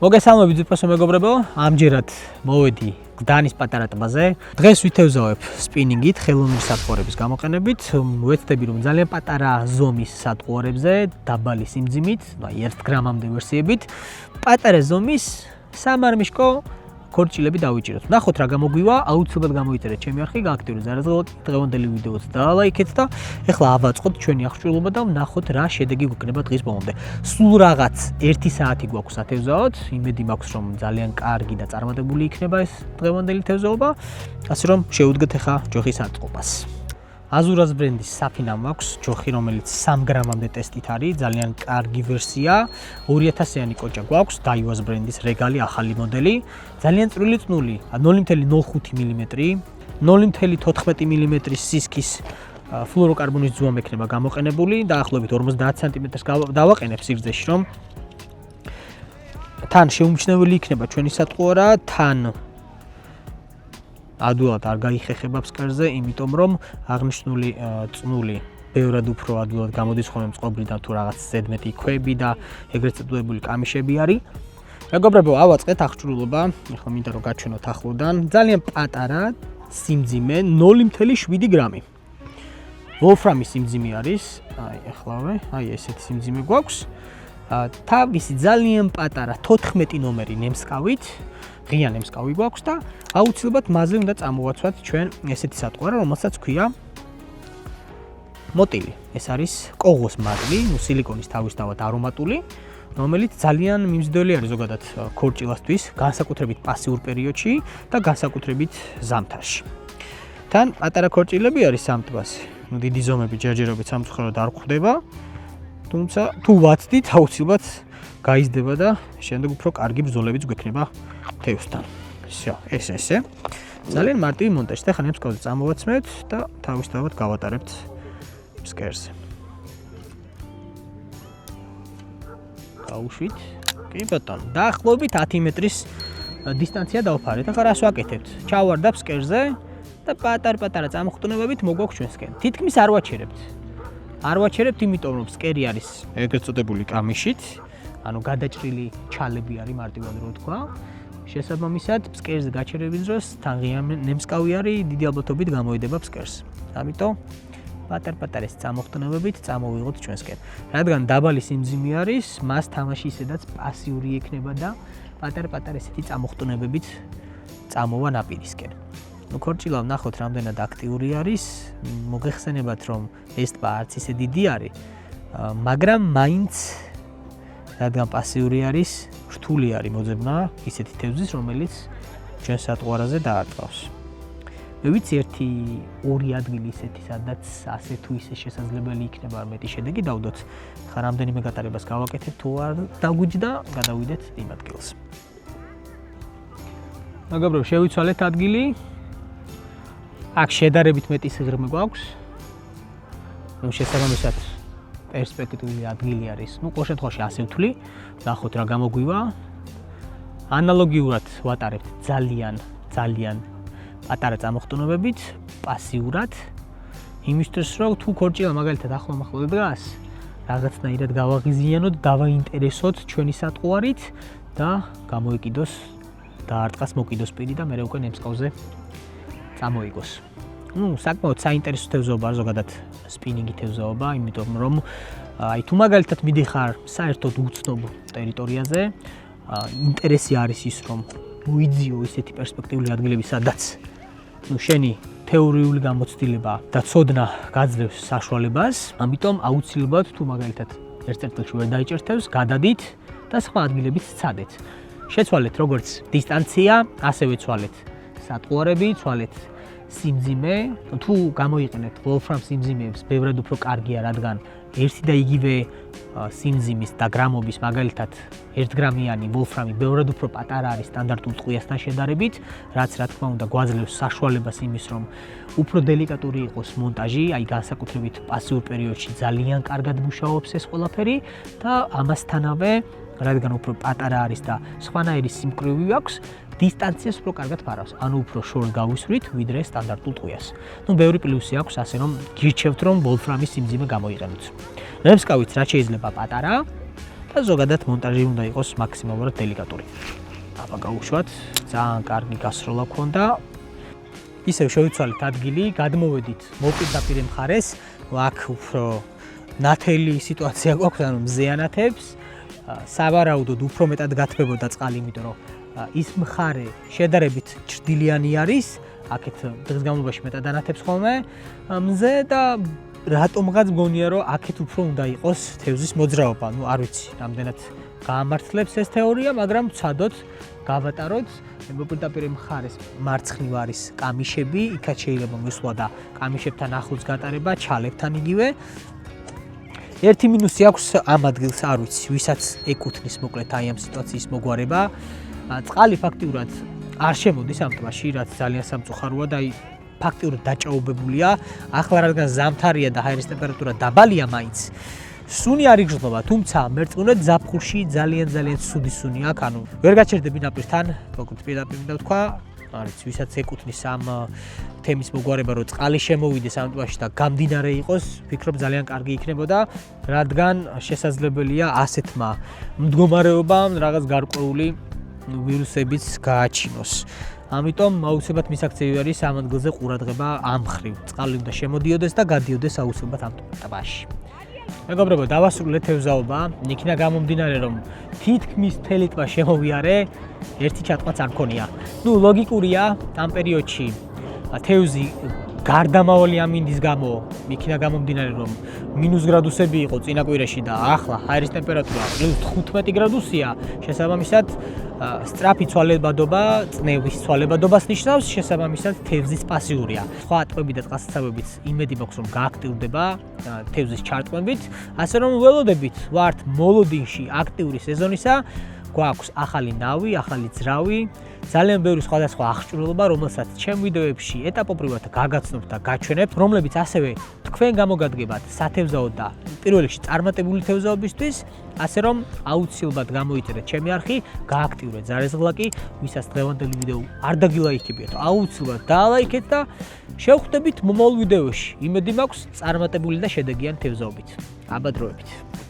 მოგესალმებით უპირველესო მეგობრებო, ამჯერად მოვედი გდანის პატარა ტბაზე. დღეს ვითევზავებ სპინინგით, ხელოვნური სატყუარების გამოყენებით. ვეცდები რომ ძალიან პატარა ზომის სატყუარებზე, დაბალი სიმძიმით, აი 1 გრამამდე ვერსიებით, პატარა ზომის სამარმიშკო ქორჭილები დავიჭიროთ. ნახოთ რა გამოგვივა, აუცილებლად გამოიწერეთ ჩემი არხი, გააქტიურეთ ზარაზღალაკი, დღევანდელი ვიდეოც დაალაიქეთ და ეხლა ავაწყოთ ჩვენი აღჭურვილობა და ვნახოთ რა შედეგი გვექნება დღის ბოლომდე. სულ რაღაც 1 საათი გვაქვს ათევზაოთ, იმედი მაქვს რომ ძალიან კარგი და წარმატებული იქნება ეს დღევანდელი თევზაობა, ასე რომ შევუდგეთ ეხლა ჯოხის აწყობას. Azuras ბრენდის საფინა მაქვს, ჯოხი რომელიც 3 გრამამდე ტესტით არის, ძალიან კარგი ვერსია, 2000-იანი კოჭა გვაქვს, Daiwas ბრენდის რეგალი ახალი მოდელი, ძალიან წვრილი წნული, 0.05 მმ, 0.14 მმ სისქის ფლუოროკარბონის ძუა მექნება გამოყენებული, დაახლოებით 50 სანტიმეტრს დავაყენებ სიგრძეში, რომ თან შეუმჩნეველი იქნება ჩვენი სატყუარა, თან ადვილად არ გაიხეხება ფსკერზე, იმიტომ რომ აღნიშნული წნული ბევრად უფრო ადვილად გამოდის ხოლმე წყობრიდან თუ რაღაც ზედმეტი ქვები და ეგრეთ წოდებული კამიშები არის. მეგობრებო, ავაწყეთ აღჭურვილობა, ეხლა მინდა რომ გაჩვენოთ ახლოდან, ძალიან პატარა სიმძიმე 0.7 გრამი. ვოლფრამის სიმძიმე არის, აი ახლავე, აი ესეთი სიმძიმე გვაქვს. თავისი ძალიან პატარა 14 ნომერი ნემსკავით, ღია ნემსკავი გვაქვს და აუცილებლად მასზე უნდა წამოვაცვათ ჩვენ ესეთი სატყუარა, რომელსაც ქვია მოტილი. ეს არის კოღოს მატლი, სილიკონის თავისთავად არომატული, რომელიც ძალიან მიმზიდველი არის ზოგადად ქორჭილასთვის, განსაკუთრებით პასიურ პერიოდში და განსაკუთრებით ზამთარში. თან პატარა ქორჭილები არის სამტბასი. დიდი ზომები ჯერჯერობით სამწუხაროდ არ გვხვდება. თუმცა თუ ვაცდით, აუცილებლად გაიზრდება და შემდეგ უფრო კარგი ბრძოლებიც გვექნება თევზთან. всё, ესე. ძალიან მარტივი მონტაჟი. ახლა ნემსკავზე წამოვაცმევთ და თავისთავად გავატარებთ ფსკერზე. გაუშვით. კი ბატონო, დაახლოებით 10 მეტრის დისტანცია დავფარეთ. ახლა რას ვაკეთებთ? ჩავარდა ფსკერზე და პატარ-პატარა წამოხტუნებებით მოგვაქვს ჩვენსკენ. თითქმის არ ვაჩერებთ. არ ვაჩერებთ, იმიტომ რომ ფსკერი არის ეგრეთ წოდებული კამიშით, ანუ გადაჭრილი ჩალები არის მარტივად რო თქვა. შესაბამისად, ფსკერზე გაჩერების დროს თან ღია ნემსკავი არის, დიდი ალბათობით გამოიდება ფსკერს. ამიტომ პატარ-პატარა წამოხტუნებებით წამოვიღოთ ჩვენსკენ. რადგან დაბალი სიმძიმე არის, მას თამაში ისედაც პასიური ექნება და პატარ-პატარა ესეთი წამოხტუნებებით წამოვა ნაპირისკენ. ქორჭილა ვნახოთ რამდენად აქტიური არის, მოგეხსენებათ რომ ეს ტბა არც ისე დიდი არის, მაგრამ მაინც რადგან პასიური არის, რთული არის მოძებნა ისეთი თევზის, რომელიც ჩვენ სატყუარაზე დაარტყავს. მე ვიცი 1-2 ადგილი ისეთი, სადაც ასე თუ ისე შესაძლებელი იქნება მეტი შედეგი დავდოთ. ხა რამდენიმე გატარებას გავაკეთებ, თუ არ დაგვიჯდა, გადავიდეთ იმ ადგილს. მეგობრებო, შევიცვალეთ ადგილი. აქ შედარებით მეტი სიღრმე გვაქვს. შესაბამისად პერსპექტიული ადგილი არის. ყოველ შემთხვევაში ასე ვთვლი. ნახოთ რა გამოგვივა. ანალოგიურად ვატარებთ ძალიან პატარა წამოხტუნებებით, პასიურად. იმისთვის რომ თუ ქორჭილა მაგალითად ახლო-ახლო დგას, რაღაცნაირად გავაღიზიანოთ, დავაინტერესოთ ჩვენი სატყუარით და გამოიკიდოს დაარტყას მოკიდოს პირი და მერე უკვე ნემსკავზე წამოიგოს. საკმაოდ საინტერესო თევზაობა არის ზოგადად სპინინგი თევზაობა, იმიტომ რომ აი თუ მაგალითად მიდიხარ საერთოდ უცნობ ტერიტორიაზე, ინტერესი არის ის რომ მოიძიო ისეთი პერსპექტიული ადგილები, სადაც შენი თეორიული გამოცდილება და ცოდნა გაძლევს საშუალებას, ამიტომ აუცილებლად თუ მაგალითად ერთ წერტილში ვერ დაიჭერთ თევზს, გადადით და სხვა ადგილებიც სცადეთ. შეცვალეთ როგორც დისტანცია, ასევე ცვალეთ სატყუარები, ცვალეთ სიმძიმე, თუ გამოიყენებთ ვოლფრამ სიმძიმეებს, ბევრად უფრო კარგია, რადგან ერთი და იგივე სიმძიმის და გრამობის, მაგალითად 1 გრამიანი ვოლფრამი ბევრად უფრო პატარა არის სტანდარტულ ტყვიასთან შედარებით, რაც რა თქმა უნდა გვაძლევს საშუალებას იმის, რომ უფრო დელიკატური იყოს მონტაჟი, აი განსაკუთრებით პასიურ პერიოდში ძალიან კარგად მუშაობს ეს ყველაფერი და ამასთანავე, რადგან უფრო პატარა არის და სხვანაირი სიმკვრივი აქვს, დისტანციას უფრო კარგად ფარავს, ანუ უფრო შორს გავისვრით, ვიდრე სტანდარტულ ტყვიას. ბევრი პლუსი აქვს, ასე რომ გირჩევთ რომ ვოლფრამის სიმძიმე გამოიყენოთ. ნემსკავიც რაც შეიძლება პატარა, და ზოგადად მონტაჟი უნდა იყოს მაქსიმალურად დელიკატური. აბა გავუშვათ, ძალიან კარგი გასროლა გქონდა. ისევ შევიცვალეთ ადგილი, გადმოვედით მოპირდაპირ მხარეს, აქ უფრო ნათელი სიტუაცია გვაქვს, ანუ მზეანათებს. სავარაუდოდ უფრო მეტად გათბებოდა წყალი, იმიტომ რომ ის მხარე შედარებით ჭრდილიანი არის, აქეთ დღის განმავლობაში მეტად ანათებს ხოლმე მზე და რატომღაც მგონია რომ აქეთ უფრო უნდა იყოს თევზის მოძრაობა. ნუ არ ვიცი, რამდენად გაამართლებს ეს თეორია, მაგრამ ვცადოთ, გავატაროთ. მოპირდაპირ მხარეს მარცხნივ არის კამიშები, იქაც შეიძლება მოსვლა და კამიშებთან ახლოს გატარება, ჩალებთან იგივე. ერთი მინუსი აქვს ამ ადგილს, არ ვიცი, ვისაც ეკუთვნის მოკლედ აი ამ სიტუაციის მოგვარება. წყალი ფაქტიურად არ შემოდის ამ ტბაში, რაც ძალიან სამწუხაროა და აი ფაქტიურად დაჭაობებულია. ახლა რადგან ზამთარია და ჰაერის ტემპერატურა დაბალია მაინც, სუნი არ იგრძნობა, თუმცა მერწყნულად ზაფხულში ძალიან ცუდი სუნი აქვს, ანუ ვერ გაჩერდები ნაპირთან, მოკლედ პირდაპირ მინდა ვთქვა, არის ვისაც ეკუთვნის ამ თემის მოგვარება, რომ წყალი შემოვიდეს ამ ტბაში და გამდინარე იყოს, ვფიქრობ ძალიან კარგი იქნებოდა, რადგან შესაძლებელია ასეთმა მდგომარეობამ რაღაც გარკვეული ვირუსებიც გააჩინოს. ამიტომ აუცილებლად მისაქცევი არის ამ ადგილზე ყურადღება ამ მხრივ. წყალი უნდა შემოდიოდეს და გადიოდეს აუცილებლად ამ ტბაში. მეგობრებო, დავასრულეთ თევზაობა, იქნა გამომდინარე, რომ თითქმის მთელი ტბა შემოვიარე, ერთი ჩატყვაც არ მქონია. ნუ ლოგიკურია, ამ პერიოდში თევზი გარდამავალი ამინდის გამო იქნა გამომდინარე, რომ მინუს გრადუსები იყო წინა კვირაში და ახლა ჰაერის ტემპერატურა 15 გრადუსია, შესაბამისად სწრაფი ცვალებადობა, წნევის ცვალებადობას ნიშნავს, შესაბამისად თევზის პასიურია. სხვა ტბები და წყალსაცავებიც იმედი მაქვს, რომ გააქტიურდება თევზის ჩარტყმებით, ასე რომ ველოდებით ვართ მოლოდინში აქტიური სეზონისა, გვაქვს ახალი ნავი, ახალი ძრავი, ძალიან ბევრი სხვადასხვა აღჭურვილობა, რომელსაც ჩემ ვიდეოებში ეტაპობრივად გაგაცნობთ და გაჩვენებთ, რომლებიც ასევე თქვენ გამოგადგებათ სათევზაო და პირველ რიგში წარმატებული თევზაობისთვის, ასე რომ აუცილებლად გამოიწერეთ ჩემი არხი, გააქტიურეთ ზარეზღლაკი, ვისაც დღევანდელი ვიდეო არ დაგილაიქებიათ, აუცილებლად დაალაიქეთ და შევხვდებით მომავალ ვიდეოში. იმედი მაქვს წარმატებული და შედეგიანი თევზაობით. აბა დროებით.